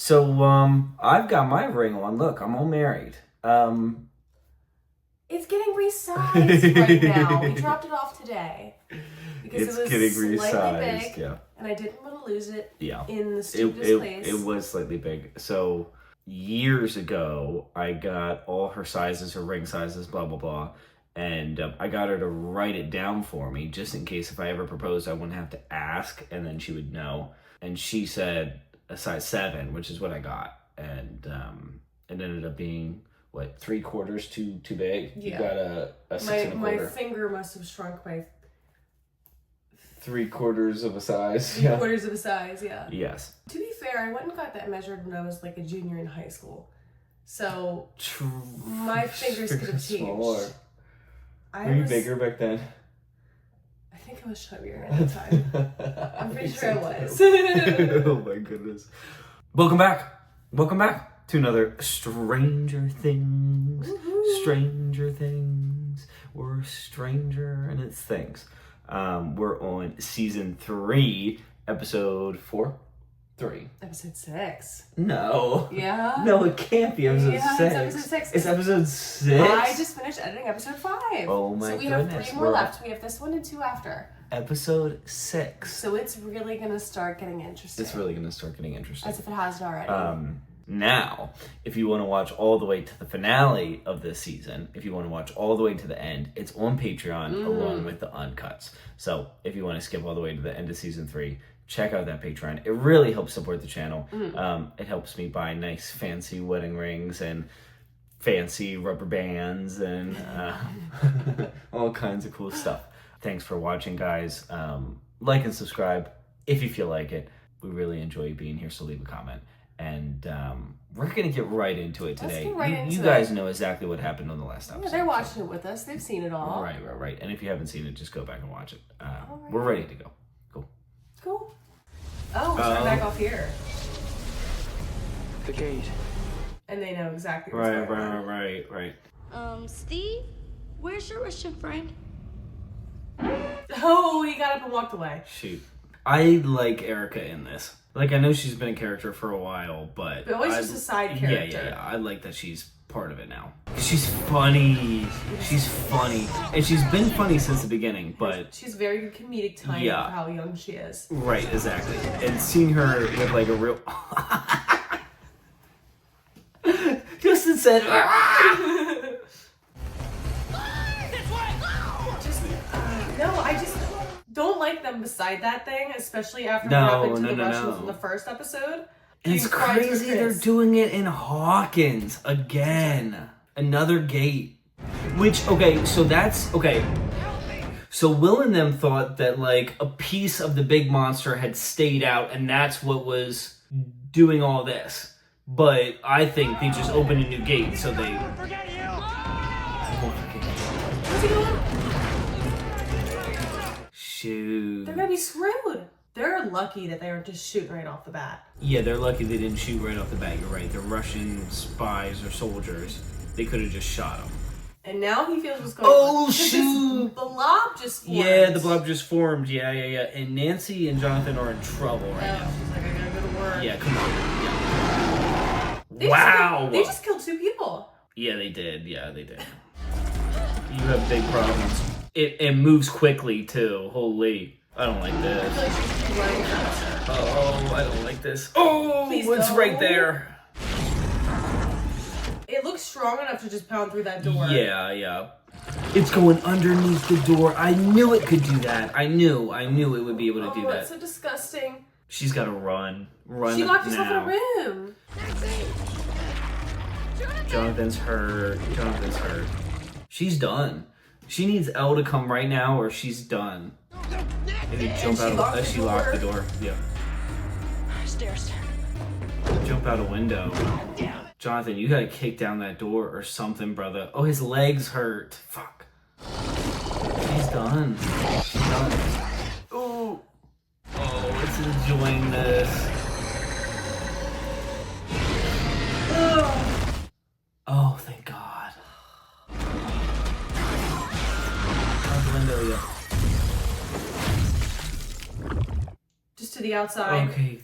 So, I've got my ring on. Look, I'm all married. It's getting resized right now. We dropped it off today. Because it was getting resized, big, yeah. And I didn't want to lose it in the stupidest place. It was slightly big. So, years ago, I got all her sizes, her ring sizes, blah, blah, blah. And I got her to write it down for me, just in case if I ever proposed, I wouldn't have to ask, and then she would know. And she said a size 7, which is what I got. And it ended up being, what, 3/4 too big? Yeah. You got a 6 1/4. My finger must have shrunk by 3/4 of a size. 3/4 of a size, yeah. Yes. To be fair, I went and got that measured when I was like a junior in high school. So my fingers could have changed. Smaller. Were you bigger back then? I think I was chubbier at the time. I'm pretty sure I was. Oh my goodness. Welcome back to another Stranger Things. Woo-hoo. Stranger Things. We're a stranger and it's things. We're on season 3, episode 4. 3. Episode 6. No. Yeah. No, it can't be episode 6. It's episode 6. It's episode 6? I just finished editing episode 5. Oh my goodness. So we have 3 more left. We have this one and 2 after. Episode 6. So it's really going to start getting interesting. It's really going to start getting interesting. As if it hasn't already. Now, if you want to watch all the way to the finale of this season, if you want to watch all the way to the end, it's on Patreon along with the uncuts. So if you want to skip all the way to the end of season 3, check out that Patreon. It really helps support the channel. It helps me buy nice fancy wedding rings and fancy rubber bands and all kinds of cool stuff. Thanks for watching, guys. Like and subscribe if you feel like it. We really enjoy being here, so leave a comment. And we're going to get right into it today. Let's get right into you guys know exactly what happened on the last episode. Yeah, they're watching it with us. They've seen it all. Right. And if you haven't seen it, just go back and watch it. We're ready to go. Cool. Oh, we're starting back off here. The gate. And they know exactly what's going on. Right. Steve, where's your Russian friend? Oh, he got up and walked away. Shoot. I like Erica in this. Like, I know she's been a character for a while, but always just a side character. Yeah. I like that she's part of it now. She's funny. And she's been funny since the beginning, but... She's very good comedic timing for how young she is. Right, exactly. And seeing her with, like, a real... Justin said... I just don't like them beside that thing, especially after what happened to the Russians in the first episode. And it's crazy they're doing it in Hawkins again. Another gate. Which, so Will and them thought that, like, a piece of the big monster had stayed out and that's what was doing all this. But I think they just opened a new gate, so they... What's he doing? Shoot. They're gonna be screwed. They're lucky that they aren't just shooting right off the bat. Yeah, they're lucky they didn't shoot right off the bat. You're right. They're Russian spies or soldiers. They could have just shot them. And now he feels what's going on. Oh, shoot! The blob just formed. Yeah, the blob just formed. Yeah. And Nancy and Jonathan are in trouble right now. She's like, I gotta go to work. Yeah, come on. Yeah. They just killed 2 people. Yeah, they did. You have big problems. It moves quickly, too. Holy. I don't like this. I feel like she's running faster. Oh, I don't like this. Oh, it's right there. It looks strong enough to just pound through that door. Yeah. It's going underneath the door. I knew it could do that. I knew it would be able to do that. Oh, that's so disgusting. She's got to run. She locked herself in a room. Jonathan's hurt. She's done. She needs Elle to come right now or she's done. Maybe jump out. She locked the door. Yeah. Stairs. Jump out a window. Jonathan, you gotta kick down that door or something, brother. Oh, his legs hurt. Fuck. She's done. Oh, it's enjoying this. Oh, thank God. Out the window, yeah. Just to the outside. Okay.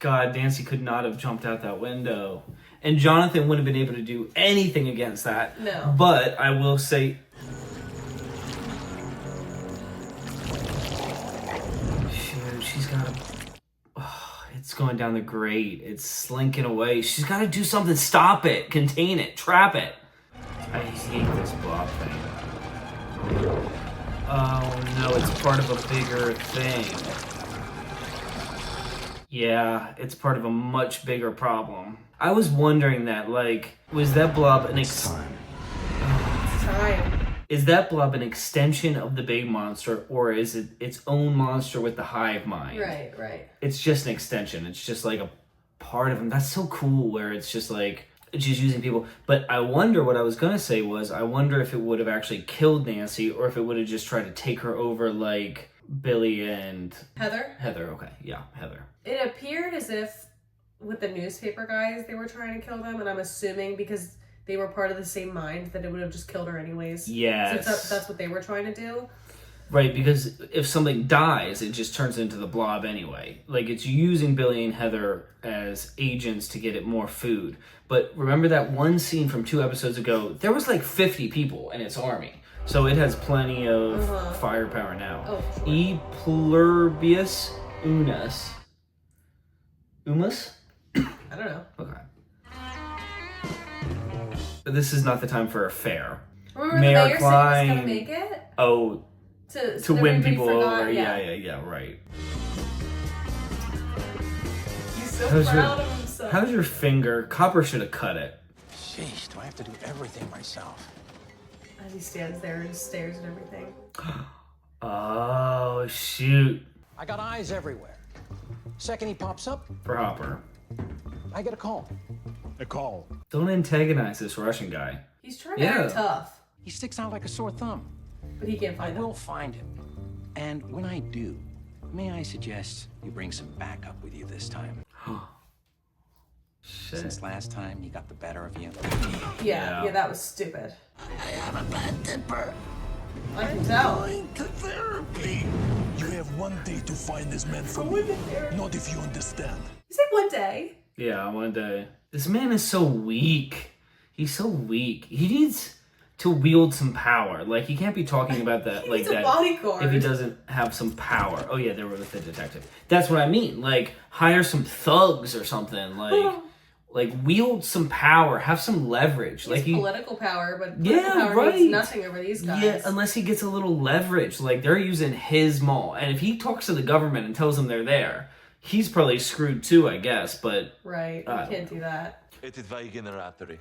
God, Nancy could not have jumped out that window. And Jonathan wouldn't have been able to do anything against that. No. But I will say... Shoot, she's got to... Oh, it's going down the grate. It's slinking away. She's got to do something. Stop it. Contain it. Trap it. I hate this blob thing. Oh no, it's part of a bigger thing. Yeah, it's part of a much bigger problem. I was wondering that, like, was that blob an Time. Is that blob an extension of the big monster, or is it its own monster with the hive mind? Right. It's just an extension. It's just like a part of him. That's so cool, where it's just like, just using people. But I wonder, what I was going to say was, I wonder if it would have actually killed Nancy, or if it would have just tried to take her over like Billy and... Heather, okay. Yeah, Heather. It appeared as if with the newspaper guys, they were trying to kill them, and I'm assuming because they were part of the same mind that it would have just killed her anyways. Yes. So that's what they were trying to do. Right, because if something dies, it just turns into the blob anyway. Like, it's using Billy and Heather as agents to get it more food. But remember that one scene from 2 episodes ago? There was like 50 people in its army. So it has plenty of firepower now. Oh, sure. E Pluribus Unus. Umus? I don't know. Okay. But this is not the time for a fair. Remember Mayor the mayor Klein, said he was going to make it? Oh, to win people over. Yeah, right. He's so proud of himself. How's your finger? Copper should have cut it. Sheesh, do I have to do everything myself? As he stands there and stares at everything. Oh, shoot. I got eyes everywhere. Second he pops up, For Hopper. I get a call. A call. Don't antagonize this Russian guy. He's trying to act tough. He sticks out like a sore thumb. But he can't find him. I will find him. And when I do, may I suggest you bring some backup with you this time? Shit. Since last time you got the better of you. Yeah, that was stupid. I have a bad temper. I can tell. Going to therapy. You have one day to find this man for me. Not if you understand. You said one day. Yeah, one day. This man is so weak. He's so weak. He needs to wield some power. Like, he can't be talking about that like that bodyguard. if he doesn't have some power. Oh yeah, they were with the detective. That's what I mean. Like, hire some thugs or something. Like wield some power, have some leverage. Like political power, but political power means nothing over these guys. Yeah, unless he gets a little leverage. Like, they're using his mall, and if he talks to the government and tells them they're there, he's probably screwed too, I guess. But right, you can't do that. Эти два генератори.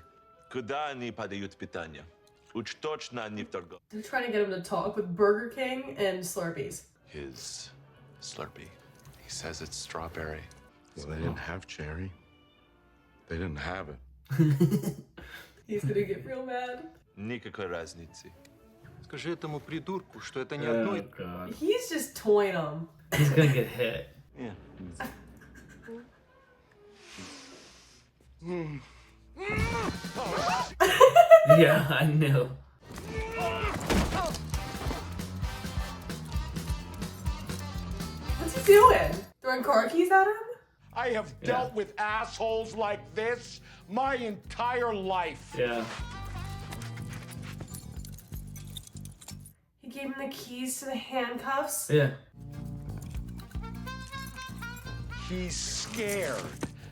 Куда они подают питание? Уж точно они в торговле. They're trying to get him to talk with Burger King and Slurpees. His Slurpee. He says it's strawberry. Well, they didn't have cherry. They didn't have it. He's gonna get real mad. Никакой разницы. Скажи этому придурку, что это не одно. oh god, He's just toying him. he's gonna get hit. Yeah. Yeah, I knew. What's he doing? Throwing car keys at him? I have dealt with assholes like this my entire life. Yeah. He gave him the keys to the handcuffs. Yeah. He's scared.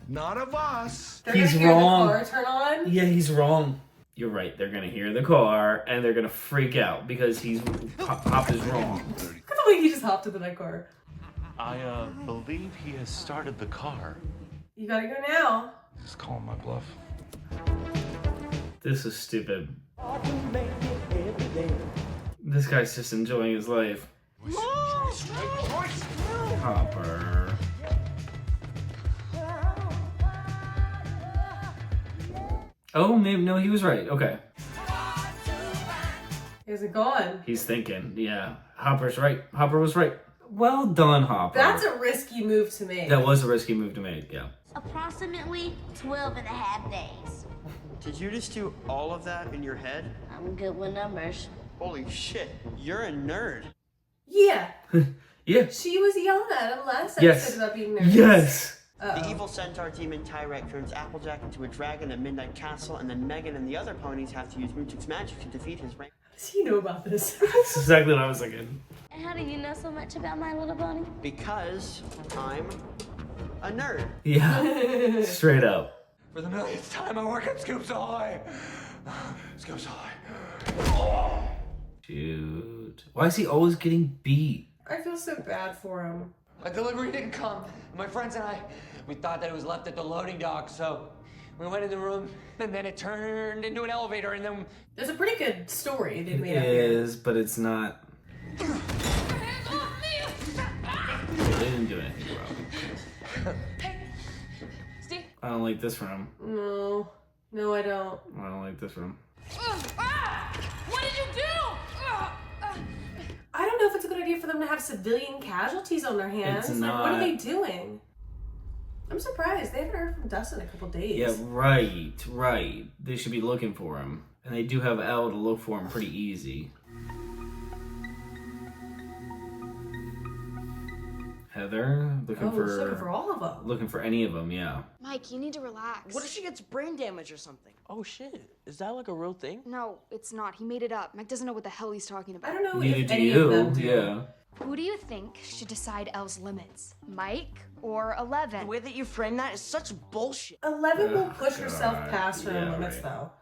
Not of us. They're He's gonna hear wrong. the car turn on. Yeah, he's wrong. You're right. They're gonna hear the car and they're gonna freak out because Hop is wrong. Look at the way he just hopped into that car. I believe he has started the car. You gotta go now. Just calling my bluff. This is stupid. This guy's just enjoying his life. Hopper. Oh, maybe no, he was right. Okay. Is it gone? He's thinking. Yeah, Hopper's right. Hopper was right. Well done, Hopper. That's a risky move to make. That was a risky move to make. Yeah. Approximately 12 and a half days. Did you just do all of that in your head? I'm good with numbers. Holy shit, you're a nerd. Yeah. Yeah. She was yelling at him last Yes. episode about being nervous. Yes. The evil centaur demon Tyrek turns Applejack into a dragon at Midnight Castle, and then Megan and the other ponies have to use Mooch's magic to defeat his reign. How does he know about this? That's exactly what I was thinking. And how do you know so much about My Little Pony? Because I'm a nerd. Yeah, straight up. For the millionth time, I work at Scoops Ahoy. Scoops Ahoy. Shoot. Why is he always getting beat? I feel so bad for him. My delivery didn't come. My friends and I, we thought that it was left at the loading dock, so we went in the room, and then it turned into an elevator, and then... There's a pretty good story they made It up here. is, but it's not... They didn't do anything wrong. Hey, Steve. I don't like this room. No, I don't. I don't like this room. What did you do? I don't know if it's a good idea for them to have civilian casualties on their hands. It's Like, what are not. they doing? I'm surprised. They haven't heard from Dustin in a couple days. Yeah, right. They should be looking for him. And they do have Al to look for him pretty easy. Heather, looking She's looking for all of them. Looking for any of them, yeah. Mike, you need to relax. What if she gets brain damage or something? Oh shit, is that like a real thing? No, it's not. He made it up. Mike doesn't know what the hell he's talking about. I don't know Neither if do any you, of them do. yeah. Who do you think should decide Elle's limits? Mike or 11? The way that you frame that is such bullshit. 11 will push herself God. past her Yeah, limits, right. though.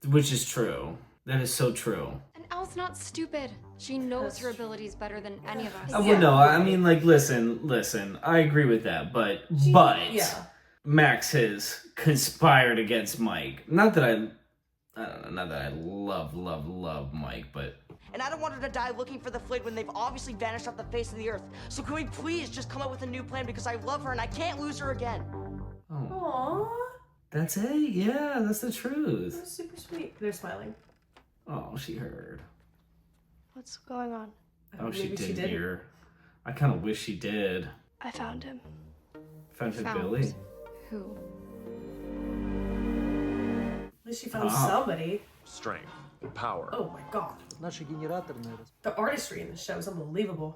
Which is true. That is so true. And Elle's not stupid. She knows her abilities better than any of us. Well, no, I mean, like, listen. I agree with that, but Yeah. Max has conspired against Mike. Not that I don't know, not that I love Mike, but And I don't want her to die looking for the Flid when they've obviously vanished off the face of the earth. So can we please just come up with a new plan, because I love her and I can't lose her again. Aww. that's it. Yeah, that's the truth. That was super sweet. They're smiling. Oh, she heard. What's going on? Oh, she Maybe she didn't did. hear. I kind of wish she did. I found him. Found Billy. Who? At least she found somebody. Strength and power. Oh my god. The artistry in the show is unbelievable.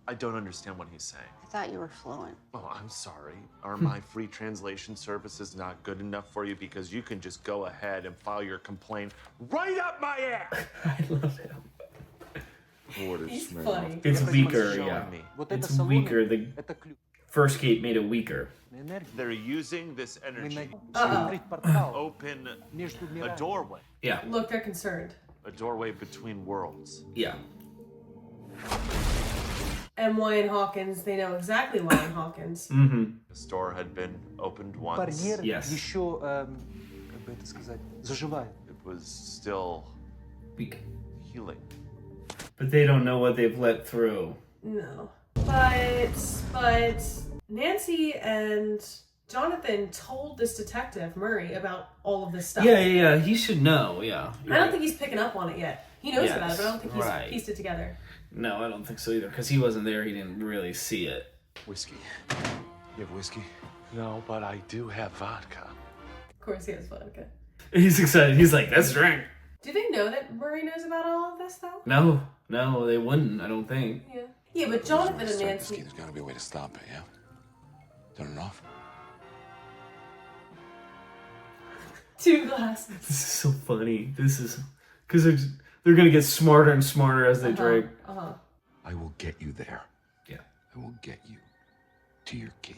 I don't understand what he's saying. I thought you were fluent. Oh, I'm sorry. Are my free translation services not good enough for you? Because you can just go ahead and file your complaint right up my ass. I love him. He's funny. It's weaker, showing yeah. me. It's weaker. The first gate made it weaker. They're using this energy Uh-oh. to open a doorway. Yeah. Look, they're concerned. A doorway between worlds. Yeah. And Wyan Hawkins, they know exactly Wyan Hawkins. Mm-hmm. The door had been opened once. Yes. It was still Weak. healing. But they don't know what they've let through. No. But Nancy and Jonathan told this detective, Murray, about all of this stuff. Yeah. He should know, yeah. I don't think he's picking up on it yet. He knows about it, but I don't think he's right. pieced it together. No, I don't think so either. Because he wasn't there, he didn't really see it. Whiskey. You have whiskey? No, but I do have vodka. Of course he has vodka. He's excited. He's like, let's drink. Do they know that Murray knows about all of this, though? No, they wouldn't, I don't think. Yeah. Yeah, but Jonathan and Nancy... There's gotta be a way to stop it, yeah? Turn it off. 2 glasses. This is so funny. This is... Because they're going to get smarter and smarter as they drink. I will get you there. Yeah. I will get you to your key.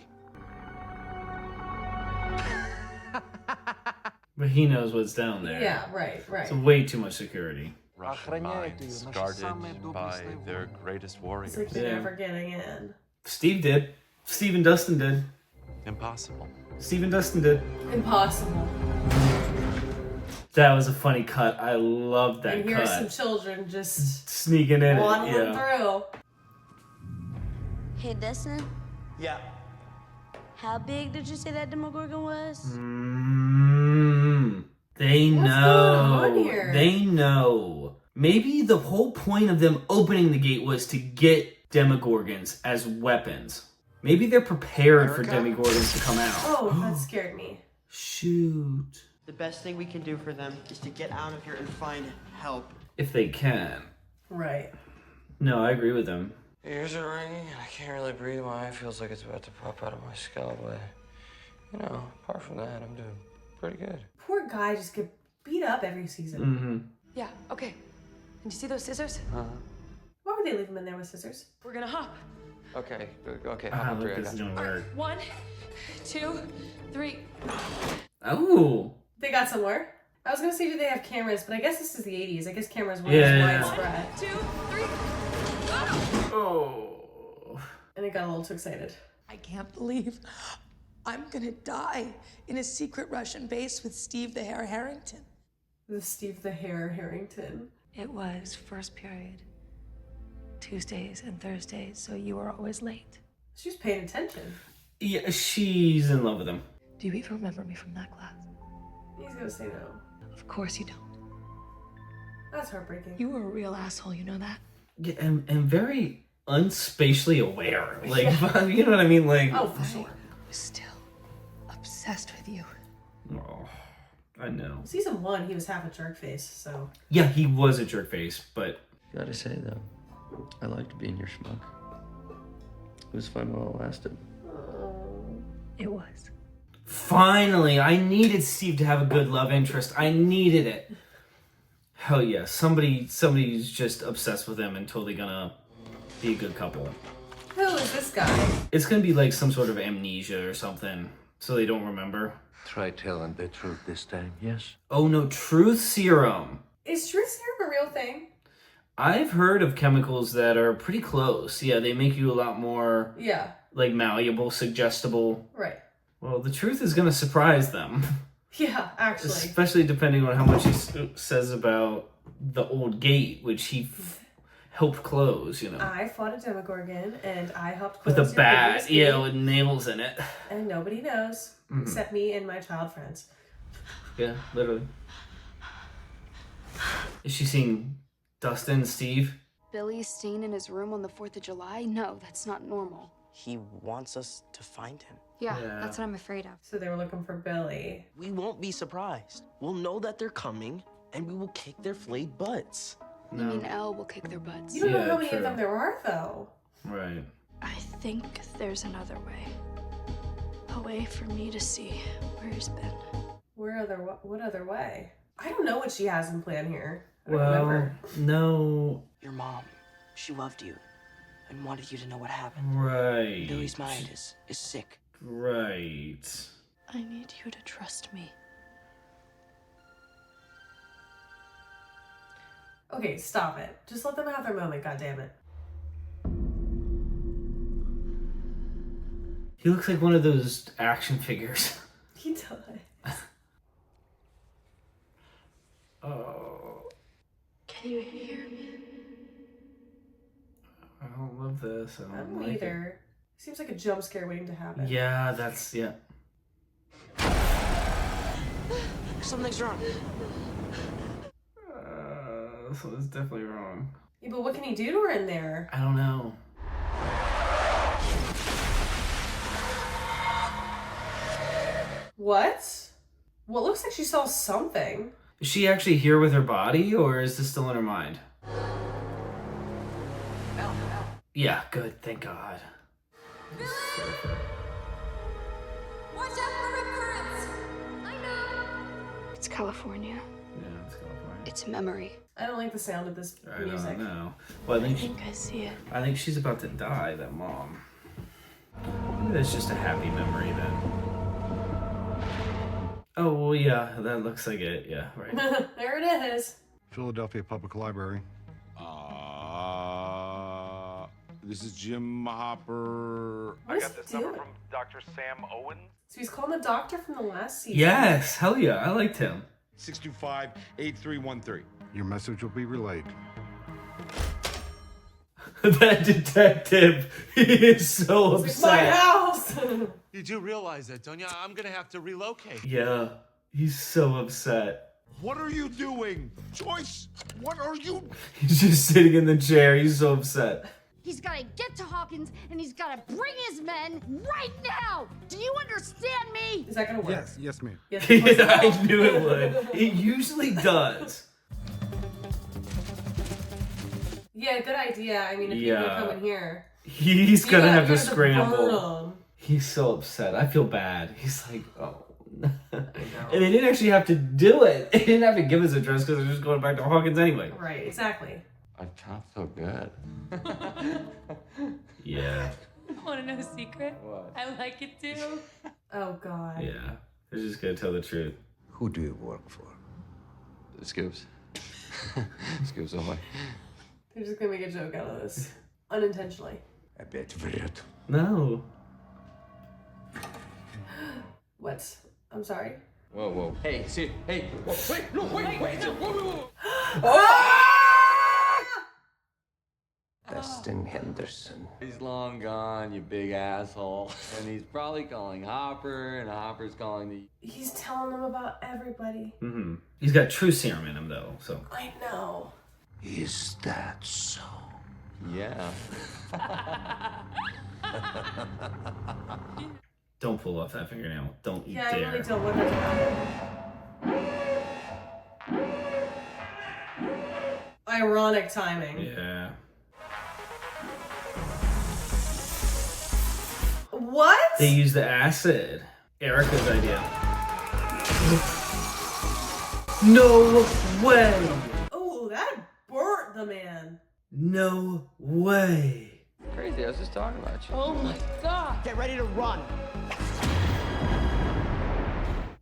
But he knows what's down there. Yeah, right. So way too much security. Russian minds guarded by their greatest warriors. It's like they're never getting in. Steve did. Steve and Dustin did. Impossible. Steve and Dustin did. Impossible. That was a funny cut. I loved that and cut. here's some children just sneaking in. waddling through. Hey, Dustin, Yeah. how big did you say that Demogorgon was? They What's know. going on here? They know. Maybe the whole point of them opening the gate was to get Demogorgons as weapons. Maybe they're prepared for Demogorgons to come out. Oh, that scared me. Shoot. The best thing we can do for them is to get out of here and find help. If they can. Right. No, I agree with them. Ears are ringing, and I can't really breathe. My eye feels like it's about to pop out of my skull, but, you know, apart from that, I'm doing pretty good. Poor guy just get beat up every season. Yeah, okay. Did you see those scissors? Why would they leave him in there with scissors? We're gonna hop. Okay, I hop look, through. this is gonna work. 1, 2, 3. Oh. They got somewhere. I was gonna say, do they have cameras? But I guess this is the 80s. I guess cameras weren't as widespread. 1, 2, 3. Oh. And it got a little too excited. I can't believe I'm gonna die in a secret Russian base with Steve the Hare Harrington. The Steve the Hare Harrington. It was first period. Tuesdays and Thursdays, so you were always late. She was paying attention. Yeah, she's in love with him. Do you even remember me from that class? He's gonna say no. Of course you don't. That's heartbreaking. You were a real asshole, you know that? Yeah, and very unspatially aware. Like, you know what I mean? Like, oh, for sure. I was still obsessed with you. Oh, I know. Season 1, he was half a jerk face, so. Yeah, he was a jerk face, but. Gotta say, though, I liked being your schmuck. It was fun while it lasted. It was. Finally, I needed Steve to have a good love interest. I needed it. Hell yeah, somebody's just obsessed with him and totally gonna be a good couple. Who is this guy? It's gonna be like some sort of amnesia or something, so they don't remember. Try telling the truth this time, yes? Oh no, truth serum. Is truth serum a real thing? I've heard of chemicals that are pretty close. Yeah, they make you a lot more like malleable, suggestible. Right. Well, the truth is gonna surprise them. Yeah, actually. Especially depending on how much he says about the old gate, which he helped close, you know. I fought a Demogorgon, and I helped close with a bat, with nails in it. And nobody knows, except me and my child friends. Yeah, literally. Is she seeing Dustin and Steve? Billy staying in his room on the 4th of July? No, that's not normal. He wants us to find him. Yeah, that's what I'm afraid of. So they were looking for Billy. We won't be surprised. We'll know that they're coming, and we will kick their flayed butts. You mean Elle will kick their butts? You don't know how many of them there are, though. Right. I think there's another way. A way for me to see where he's been. What other way? I don't know what she has in plan here. Well, no. Your mom, she loved you and wanted you to know what happened. Right. Billy's mind is sick. Right. I need you to trust me. Okay, stop it. Just let them have their moment, goddammit. He looks like one of those action figures. He does. Oh. Can you hear me? I don't love this. I don't like either. it. Seems like a jump scare waiting to happen. Yeah, that's, Something's wrong. So it's definitely wrong. Yeah, but what can he do to her in there? I don't know. What? Well, it looks like she saw something. Is she actually here with her body, or is this still in her mind? Yeah, good. Thank God. Watch out for recurrence! I know! It's California. Yeah, it's California. It's memory. I don't like the sound of this music. I don't know. Well, I think I see it. I think she's about to die, that mom. Maybe that's just a happy memory then. Oh, well, yeah, that looks like it. Yeah, right. There it is. Philadelphia Public Library. This is Jim Hopper. What is he doing? from Dr. Sam Owens. So he's calling the doctor from the last season. Yes, hell yeah, I liked him. 625-8313. Your message will be relayed. That detective, he is so upset. My house! You do realize that, don't you? I'm gonna have to relocate. Yeah, he's so upset. What are you doing? Joyce, what are you? He's just sitting in the chair, he's so upset. He's gotta get to Hawkins, and he's gotta bring his men right now! Do you understand me? Is that gonna work? Yes, ma'am. Yes, I knew it would. It usually does. Yeah, good idea. I mean, if people are coming here, he's gonna have to scramble. He's so upset. I feel bad. He's like, oh. And they didn't actually have to do it. They didn't have to give us a dress because they're just going back to Hawkins anyway. Right, exactly. I can't feel good. Yeah. Want to know a secret? What? I like it too. Oh, God. Yeah. They're just gonna tell the truth. Who do you work for? The Scoops. Scoops only. They're just gonna make a joke out of this. Unintentionally. I bet врет. No. What? I'm sorry. Whoa, whoa. Hey, see, hey. Whoa, wait, no, wait. Dustin Henderson. He's long gone, you big asshole. And he's probably calling Hopper, and Hopper's calling the... He's telling them about everybody. Mm-hmm. He's got true serum in him, though, so... I know. Is that so? Yeah. Don't pull off that fingernail. Don't you dare. I really don't want to. Ironic timing. Yeah. What? They used the acid. Erica's idea. No way! Oh, that burnt the man. No way. Crazy, I was just talking about you. Oh my God. Get ready to run.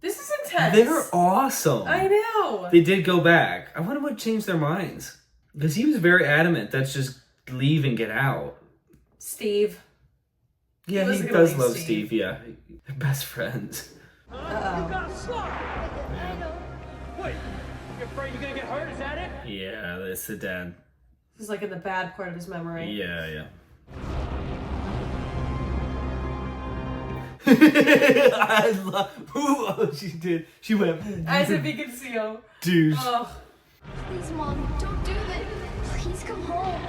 This is intense. They're awesome. I know. They did go back. I wonder what changed their minds. Because he was very adamant. That's just leave and get out. Steve. Yeah, he does love Steve. Yeah. They're best friends. Uh-oh. You gotta stop! Wait, you afraid you're gonna get hurt? Is that it? Yeah, that's the dad. This is like in the bad part of his memory. Yeah. I love. Oh, she did. She went. As if he could see him. Dude. Oh. Please, Mom, don't do that. Please come home.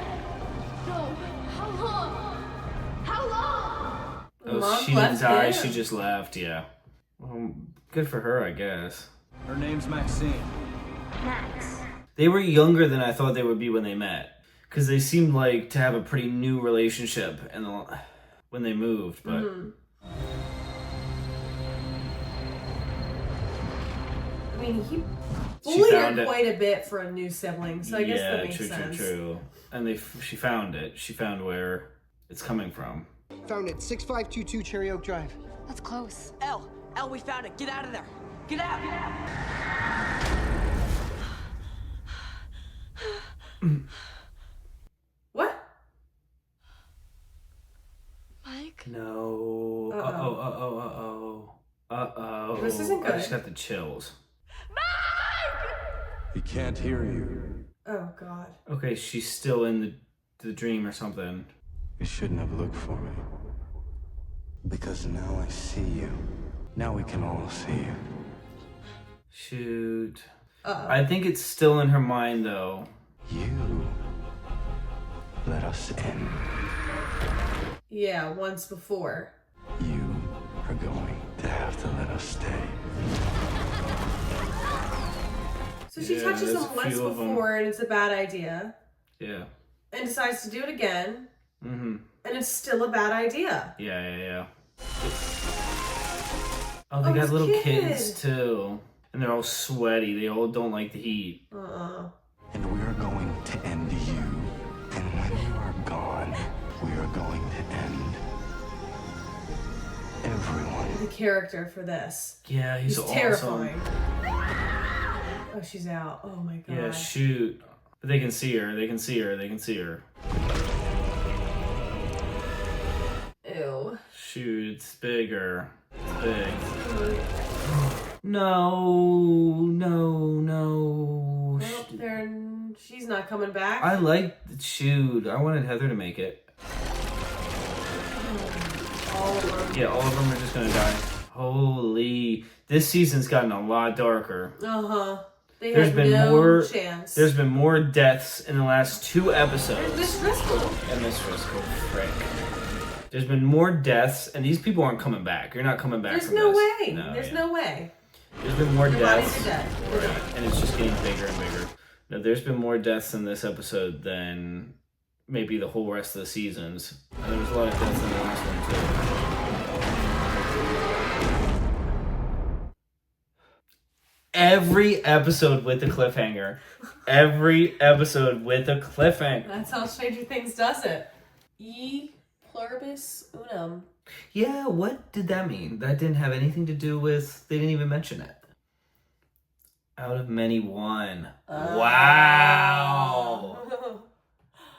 No. How long? How long? Oh, Mom she didn't die. him. She just left. Yeah. Well, good for her, I guess. Her name's Maxine. Max. They were younger than I thought they would be when they met. Because they seemed like to have a pretty new relationship when they moved, but... Mm-hmm. I mean, he bullied her quite a bit for a new sibling, so I guess that makes sense. True. And she found it. She found where it's coming from. Found it. 6522 Cherry Oak Drive. That's close. Elle, we found it. Get out of there. Get out. What? Mike? No. Uh-oh. This isn't good. I just got the chills. He can't hear you. Oh, God. Okay, she's still in the dream or something. You shouldn't have looked for me. Because now I see you. Now we can all see you. Shoot. Uh-oh. I think it's still in her mind, though. You let us in. Yeah, once before. You are going to have to let us stay. So she touches him once before and it's a bad idea. Yeah. And decides to do it again. Mm-hmm. And it's still a bad idea. Yeah. Oh, they got little kids too. And they're all sweaty. They all don't like the heat. And we are going to end you. And when you are gone, we are going to end everyone. The character for this. Yeah, he's awesome. Terrifying. Oh, she's out. Oh my God. Yeah, shoot. But they can see her. Ew. Shoot, it's bigger. It's big. No. Well, she's not coming back. I like the shoot. I wanted Heather to make it. All of them. Yeah, all of them are just gonna die. Holy. This season's gotten a lot darker. Uh-huh. There's been no chance. There's been more deaths in the last 2 episodes. And Miss Driscoll. Frick. There's been more deaths, and these people aren't coming back. You're not coming back. There's from no this. way. There's no way. There's been more Your deaths. bodies are dead. Right. And it's just getting bigger and bigger. Now, there's been more deaths in this episode than maybe the whole rest of the seasons. And there was a lot of deaths in the last one, too. Every episode with a cliffhanger. Every episode with a cliffhanger. That's how Stranger Things does it. Pluribus Unum. Yeah, what did that mean? That didn't have anything to do with... They didn't even mention it. Out of many, one. Wow!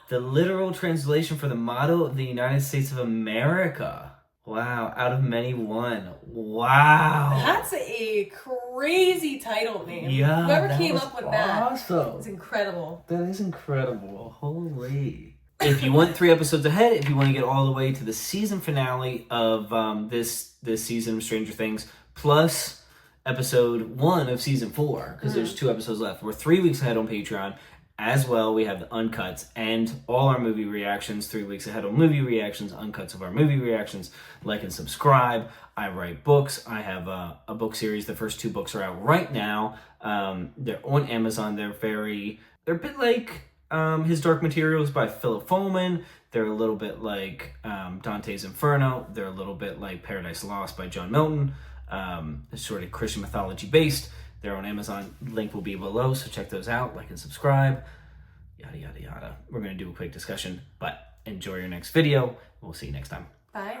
The literal translation for the motto of the United States of America. Wow, out of many, one. Wow. That's a crazy title name. Yeah, whoever came up with that. Awesome. It's incredible. That is incredible. Holy. If you want 3 episodes ahead, if you want to get all the way to the season finale of this season of Stranger Things, plus episode 1 of season 4, because there's 2 episodes left. We're 3 weeks ahead on Patreon. As well, we have the uncuts and all our movie reactions, 3 weeks ahead on movie reactions, uncuts of our movie reactions. Like and subscribe. I write books. I have a book series. The first 2 books are out right now. They're on Amazon. They're a bit like His Dark Materials by Philip Pullman. They're a little bit like Dante's Inferno. They're a little bit like Paradise Lost by John Milton. It's sort of Christian mythology based. They're on Amazon. Link will be below, so check those out. Like and subscribe. Yada, yada, yada. We're going to do a quick discussion, but enjoy your next video. We'll see you next time. Bye.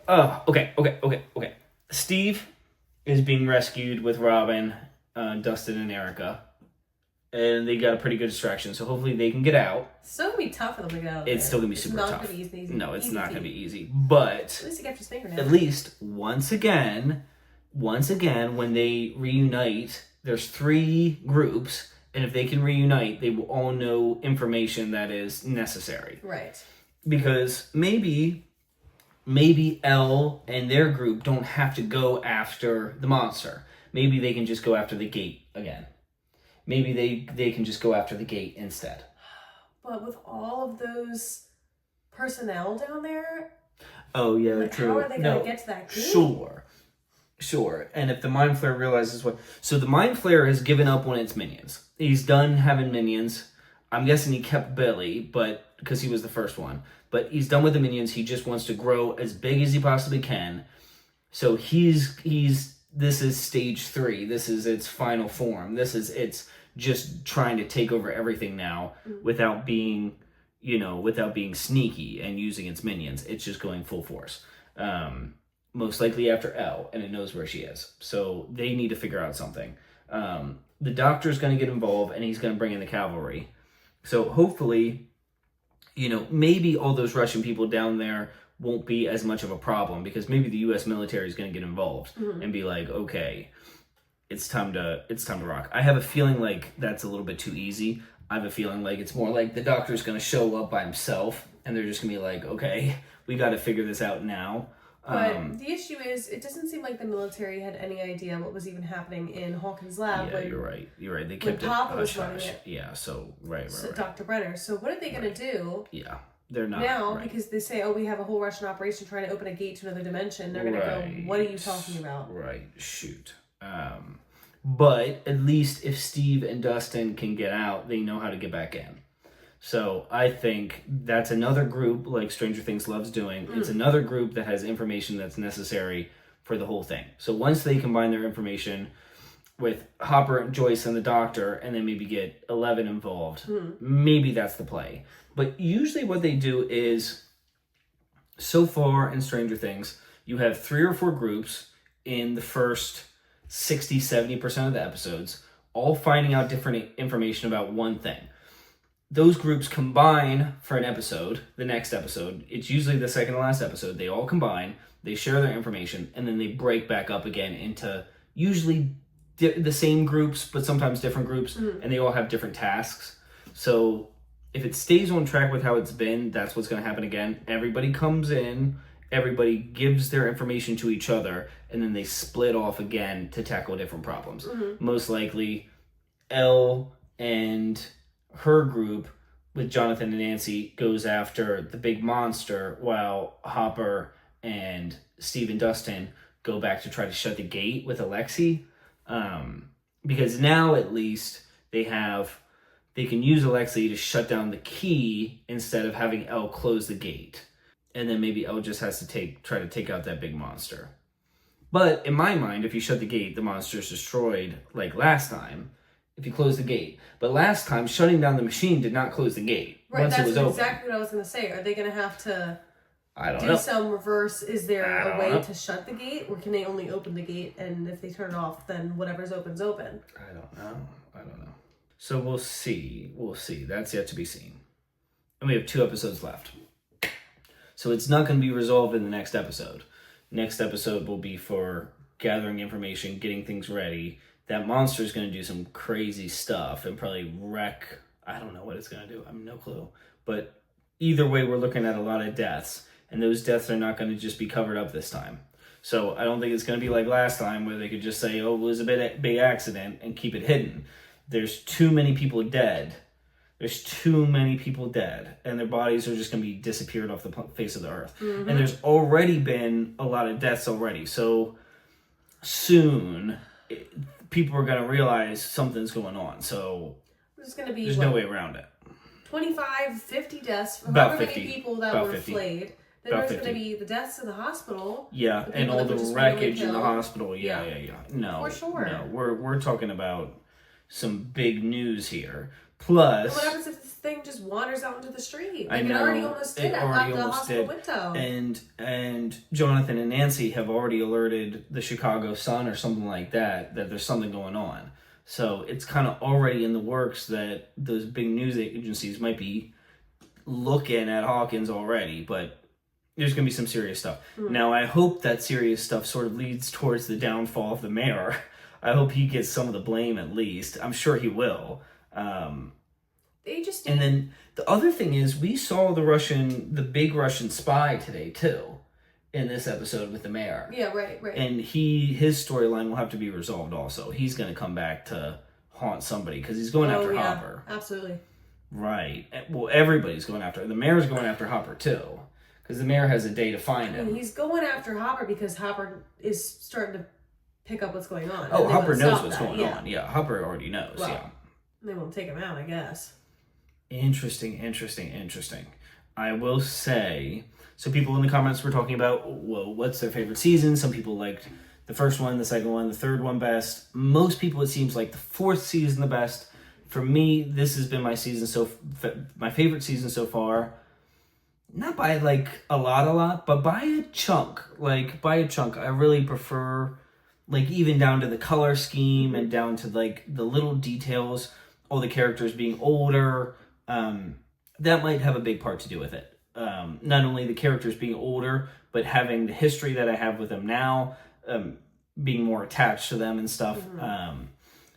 Okay. Steve is being rescued with Robin, Dustin, and Erica. And they got a pretty good distraction, so hopefully they can get out. It's still going to be tough for them to get out. It's still going to be super tough. It's not going to be easy. No, it's not going to be easy. But at least he got his finger now. At least, once again, when they reunite, there's 3 groups, and if they can reunite, they will all know information that is necessary. Right. Because maybe Elle and their group don't have to go after the monster. Maybe they can just go after the gate again. Maybe they can just go after the gate instead. But with all of those personnel down there... Oh, yeah, like, true. How are they going to get to that gate? Sure. And if the Mind Flayer realizes what... So the Mind Flayer has given up on its minions. He's done having minions. I'm guessing he kept Billy, but because he was the first one. But he's done with the minions. He just wants to grow as big as he possibly can. So this is stage 3. This is its final form. It's just trying to take over everything now without being sneaky and using its minions. It's just going full force. Most likely after Elle, and it knows where she is. So they need to figure out something. The doctor's going to get involved, and he's going to bring in the cavalry. So hopefully, maybe all those Russian people down there won't be as much of a problem, because maybe the U.S. military is going to get involved and be like, okay, it's time to rock. I have a feeling like that's a little bit too easy. I have a feeling like it's more like the doctor's going to show up by himself, and they're just going to be like, okay, we got to figure this out now. But the issue is, it doesn't seem like the military had any idea what was even happening in Hawkins' lab. Yeah, you're right. They kept it Papa was hush running hush. it. Yeah, so right. Dr. Brenner. So what are they going to do? Yeah, they're not now because they say, oh, we have a whole Russian operation trying to open a gate to another dimension. They're going to go, what are you talking about? Right. Shoot. But at least if Steve and Dustin can get out, they know how to get back in. So I think that's another group like Stranger Things loves doing. It's another group that has information that's necessary for the whole thing. So once they combine their information with Hopper and Joyce and the doctor, and then maybe get 11 involved, maybe that's the play. But usually what they do is, so far in Stranger Things, you have 3 or 4 groups in the first 60, 70% of the episodes, all finding out different information about one thing. Those groups combine for an episode, the next episode. It's usually the second to last episode. They all combine, they share their information, and then they break back up again into usually the same groups, but sometimes different groups, and they all have different tasks. So if it stays on track with how it's been, that's what's going to happen again. Everybody comes in, everybody gives their information to each other, and then they split off again to tackle different problems. Most likely, Elle and her group with Jonathan and Nancy goes after the big monster, while Hopper and Steve and Dustin go back to try to shut the gate with Alexei. Because now at least they can use Alexei to shut down the key instead of having Elle close the gate. And then maybe Elle just has to try to take out that big monster. But in my mind, if you shut the gate, the monster's destroyed like last time, if you close the gate. But last time, shutting down the machine did not close the gate. Right, once that's it was exactly what I was going to say. Are they going to have to open. do some reverse? Is there a way to shut the gate? Or can they only open the gate, and if they turn it off, then whatever's open's open? I don't know. So we'll see. That's yet to be seen. And we have 2 episodes left. So it's not going to be resolved in the next episode. Next episode will be for gathering information, getting things ready. That monster is going to do some crazy stuff and probably wreck. I don't know what it's going to do. I have no clue. But either way, we're looking at a lot of deaths. And those deaths are not going to just be covered up this time. So I don't think it's going to be like last time where they could just say, oh, it was a big accident and keep it hidden. There's too many people dead. And their bodies are just going to be disappeared off the face of the earth. Mm-hmm. And there's already been a lot of deaths already. So soon, people are going to realize something's going on. So there's no way around it. 25, 50 deaths for about however 50, many people that were 50. flayed. Then there's going to be the deaths in the hospital. Yeah, and all the wreckage in the hospital. Yeah. No, for sure. No, we're talking about some big news here. Plus, what happens if this thing just wanders out into the street? I know, it already almost did at the hospital window. And Jonathan and Nancy have already alerted the Chicago Sun or something like that there's something going on. So it's kind of already in the works that those big news agencies might be looking at Hawkins already, but there's going to be some serious stuff. Mm. Now, I hope that serious stuff sort of leads towards the downfall of the mayor. I hope he gets some of the blame at least. I'm sure he will. And then the other thing is, we saw the big Russian spy today too, in this episode with the mayor. Yeah, right. And his storyline will have to be resolved also. He's going to come back to haunt somebody because he's going after Hopper. Absolutely. Right. Well, everybody's going after. The mayor's going after Hopper too, because the mayor has a day to find him. And he's going after Hopper because Hopper is starting to pick up what's going on. Oh, Hopper knows what's going on. Yeah, Hopper already knows. Well, yeah. They won't take him out, I guess. Interesting. I will say, so people in the comments were talking about, well, what's their favorite season? Some people liked the first one, the second one, the third one best. Most people, it seems like the fourth season the best. For me, this has been my favorite season so far. Not by like a lot, but by a chunk. I really prefer, like, even down to the color scheme and down to like the little details, all the characters being older. That might have a big part to do with it. Not only the characters being older, but having the history that I have with them now, being more attached to them and stuff. Mm-hmm.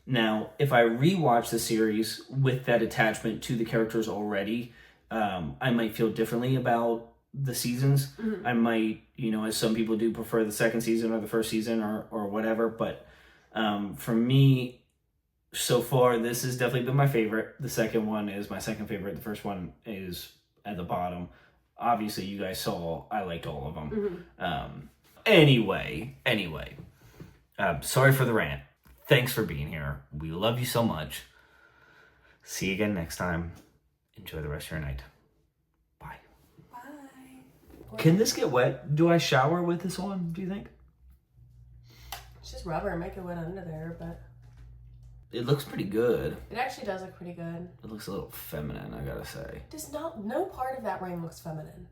Now, if I rewatch the series with that attachment to the characters already, I might feel differently about the seasons. Mm-hmm. I might, as some people do, prefer the second season or the first season or whatever. But for me, so far, this has definitely been my favorite. The second one is my second favorite. The first one is at the bottom. Obviously, you guys saw I liked all of them. Mm-hmm. Anyway, sorry for the rant. Thanks for being here. We love you so much. See you again next time. Enjoy the rest of your night. Bye. Can this get wet? Do I shower with this on, do you think? It's just rubber. Make it wet under there, but... It looks pretty good. It actually does look pretty good. It looks a little feminine, I gotta say. No part of that ring looks feminine.